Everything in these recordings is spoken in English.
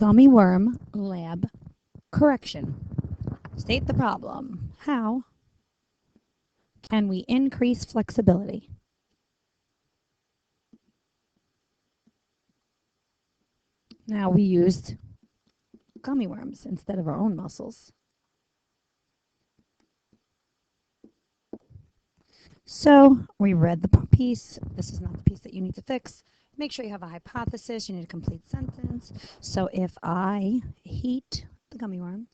Gummy worm lab correction. State the problem. How can we increase flexibility? Now we used gummy worms instead of our own muscles. So we read the piece. This is not the piece that you need to fix. Make sure you have a hypothesis. You need a complete sentence. So if I heat the gummy worm,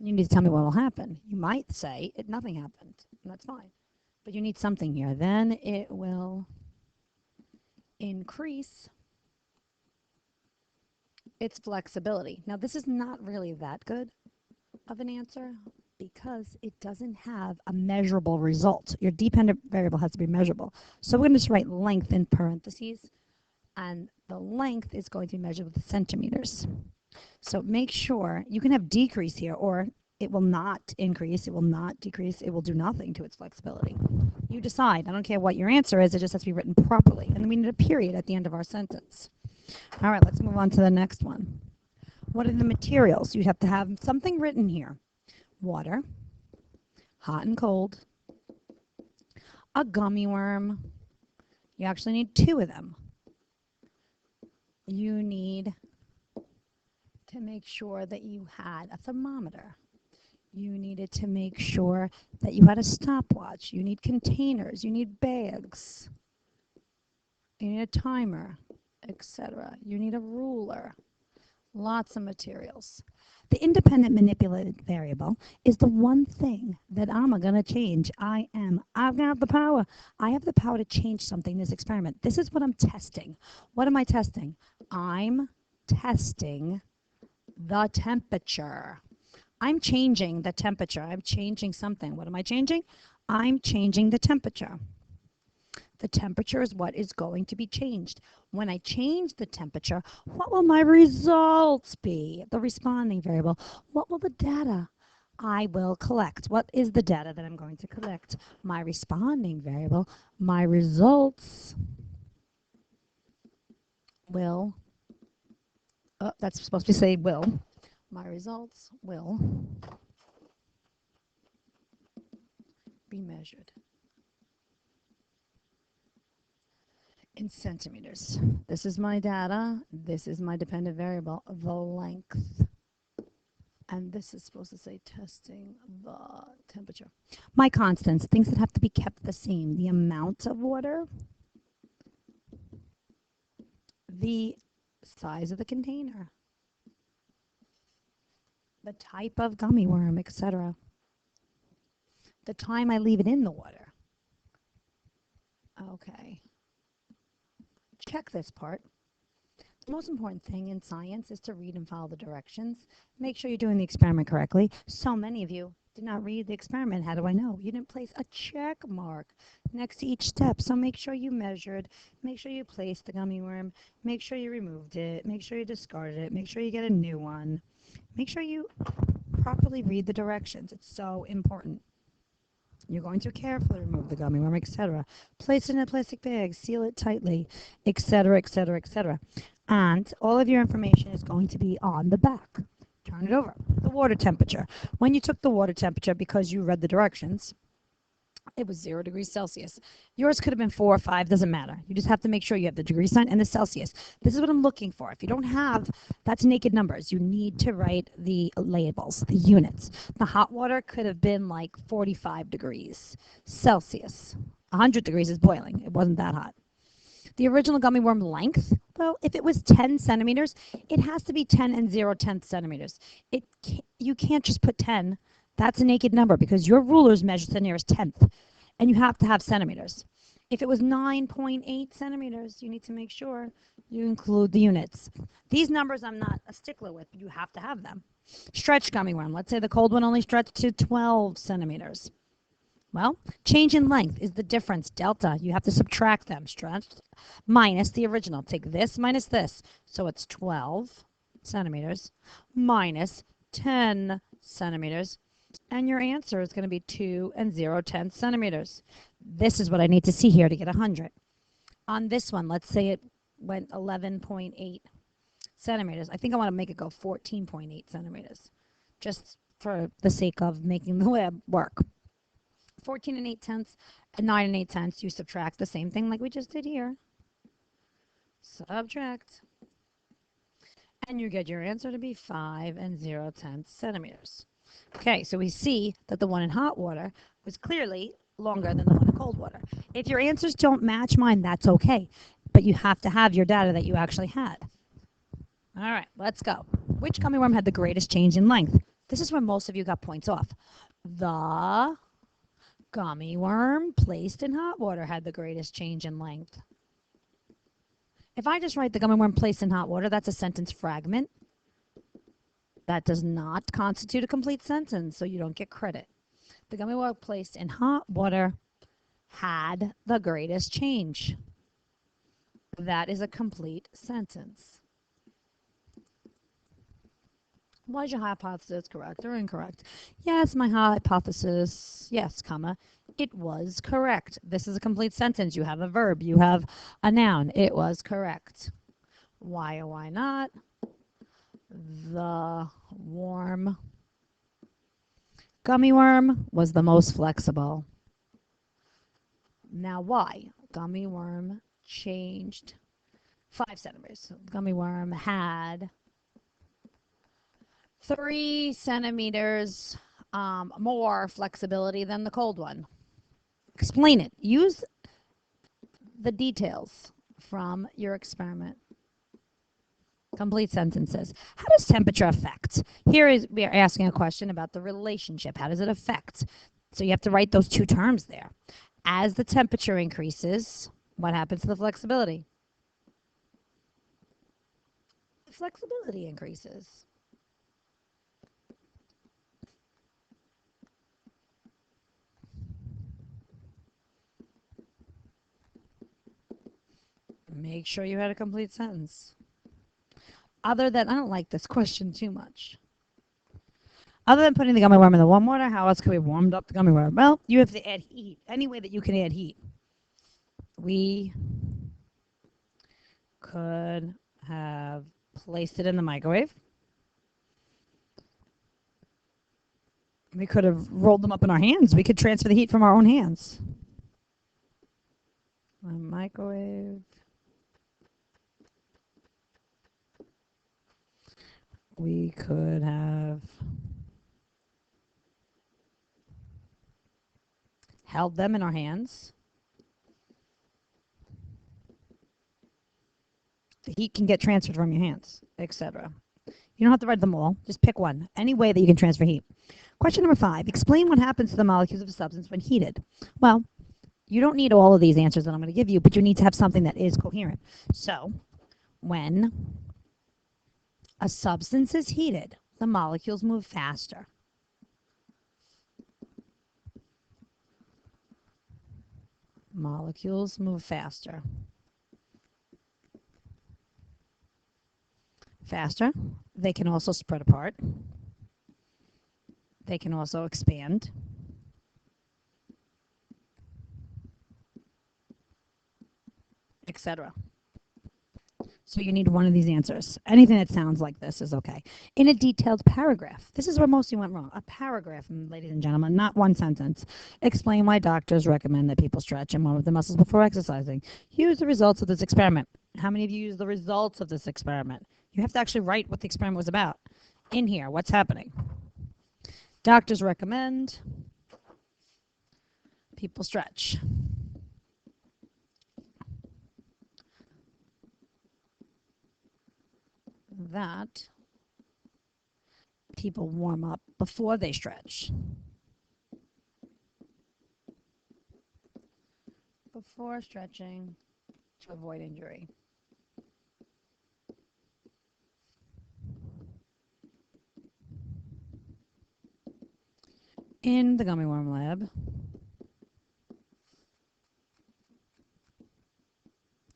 you need to tell me what will happen. You might say nothing happened, and that's fine. But you need something here. Then it will increase its flexibility. Now this is not really that good of an answer because it doesn't have a measurable result. Your dependent variable has to be measurable. So we're going to just write length in parentheses, and the length is going to be measured with centimeters. So make sure you can have decrease here, or it will not increase, it will not decrease, it will do nothing to its flexibility. You decide. I don't care what your answer is, it just has to be written properly. And then we need a period at the end of our sentence. All right, let's move on to the next one. What are the materials? You have to have something written here. Water, hot and cold, a gummy worm. You actually need 2 of them. You need to make sure that you had a thermometer. You needed to make sure that you had a stopwatch. You need containers. You need bags. You need a timer, etc. You need a ruler. Lots of materials. The independent manipulated variable is the one thing that I'm going to change. I've got the power. I have the power to change something in this experiment. This is what I'm testing. What am I testing? I'm testing the temperature. I'm changing the temperature. I'm changing something. What am I changing? I'm changing the temperature. The temperature is what is going to be changed. When I change the temperature, what will my results be? The responding variable. What will the data I will collect? What is the data that I'm going to collect? My responding variable. My results will, that's supposed to say will. My results will be measured in centimeters. This is my data. This is my dependent variable, the length. And this is supposed to say testing the temperature. My constants, things that have to be kept the same. The amount of water, the size of the container, the type of gummy worm, etc. The time I leave it in the water. Okay. Check this part. The most important thing in science is to read and follow the directions. Make sure you're doing the experiment correctly. So many of you did not read the experiment. How do I know? You didn't place a check mark next to each step. So make sure you measured. Make sure you placed the gummy worm. Make sure you removed it. Make sure you discarded it. Make sure you get a new one. Make sure you properly read the directions. It's so important. You're going to carefully remove the gummy worm, etc. Place it in a plastic bag, seal it tightly, etc., etc., etc. And all of your information is going to be on the back. Turn it over. The water temperature. When you took the water temperature, because you read the directions, it was 0 degrees Celsius. Yours could have been 4 or 5, doesn't matter. You just have to make sure you have the degree sign and the Celsius. This is what I'm looking for. If you don't have, that's naked numbers. You need to write the labels, the units. The hot water could have been like 45 degrees Celsius. 100 degrees is boiling. It wasn't that hot. The original gummy worm length, though, if it was 10 centimeters, it has to be 10 and 0/10 centimeters. You can't just put 10. That's a naked number because your rulers measure the nearest tenth, and you have to have centimeters. If it was 9.8 centimeters, you need to make sure you include the units. These numbers I'm not a stickler with, but you have to have them. Stretch gummy worm. Let's say the cold one only stretched to 12 centimeters. Well, change in length is the difference, delta. You have to subtract them. Stretched minus the original. Take this minus this. So it's 12 centimeters minus 10 centimeters. And your answer is going to be 2 and 0/10 centimeters. This is what I need to see here to get 100. On this one, let's say it went 11.8 centimeters. I think I want to make it go 14.8 centimeters, just for the sake of making the lab work. 14 and 8 tenths and 9 and 8 tenths, you subtract the same thing like we just did here. Subtract. And you get your answer to be 5 and 0 tenths centimeters. Okay, so we see that the one in hot water was clearly longer than the one in cold water. If your answers don't match mine, that's okay. But you have to have your data that you actually had. All right, let's go. Which gummy worm had the greatest change in length? This is where most of you got points off. The gummy worm placed in hot water had the greatest change in length. If I just write the gummy worm placed in hot water, that's a sentence fragment. That does not constitute a complete sentence, so you don't get credit. The gummy worm placed in hot water had the greatest change. That is a complete sentence. Was your hypothesis correct or incorrect? Yes, my hypothesis, yes, comma, it was correct. This is a complete sentence. You have a verb, you have a noun. It was correct. Why or why not? The warm gummy worm was the most flexible. Now why? Gummy worm changed 5 centimeters. So gummy worm had 3 centimeters more flexibility than the cold one. Explain it. Use the details from your experiment. Complete sentences. How does temperature affect? We are asking a question about the relationship. How does it affect? So you have to write those two terms there. As the temperature increases, what happens to the flexibility? The flexibility increases. Make sure you had a complete sentence. Other than, I don't like this question too much. Other than putting the gummy worm in the warm water, how else could we warmed up the gummy worm? Well, you have to add heat. Any way that you can add heat. We could have placed it in the microwave. We could have rolled them up in our hands. We could transfer the heat from our own hands. A microwave. We could have held them in our hands. The heat can get transferred from your hands, etc. You don't have to write them all. Just pick one. Any way that you can transfer heat. Question number 5. Explain what happens to the molecules of a substance when heated. Well, you don't need all of these answers that I'm going to give you, but you need to have something that is coherent. So, when a substance is heated, the molecules move faster. Molecules move faster. Faster. They can also spread apart. They can also expand. Etc. So you need one of these answers. Anything that sounds like this is okay. In a detailed paragraph. This is where most of you went wrong. A paragraph, ladies and gentlemen, not one sentence. Explain why doctors recommend that people stretch and warm up their muscles before exercising. Use the results of this experiment. How many of you use the results of this experiment? You have to actually write what the experiment was about. In here, what's happening? Doctors recommend people stretch. That people warm up before they stretch. Before stretching to avoid injury. In the gummy worm lab,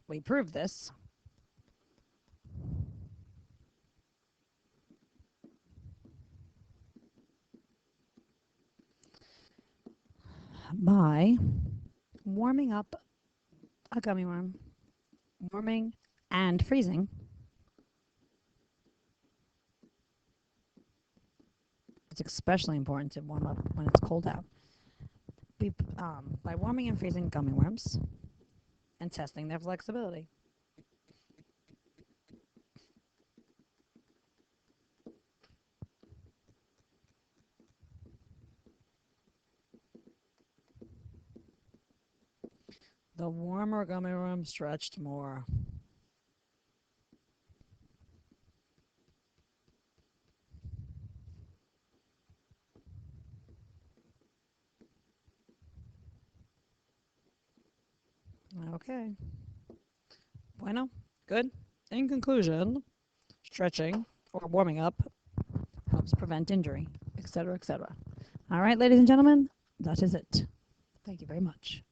we proved this by warming up a gummy worm, warming and freezing, it's especially important to warm up when it's cold out. By warming and freezing gummy worms and testing their flexibility. The warmer gummy worm stretched more. Okay. Bueno. Good. In conclusion, stretching or warming up helps prevent injury, etc., etc. All right, ladies and gentlemen, that is it. Thank you very much.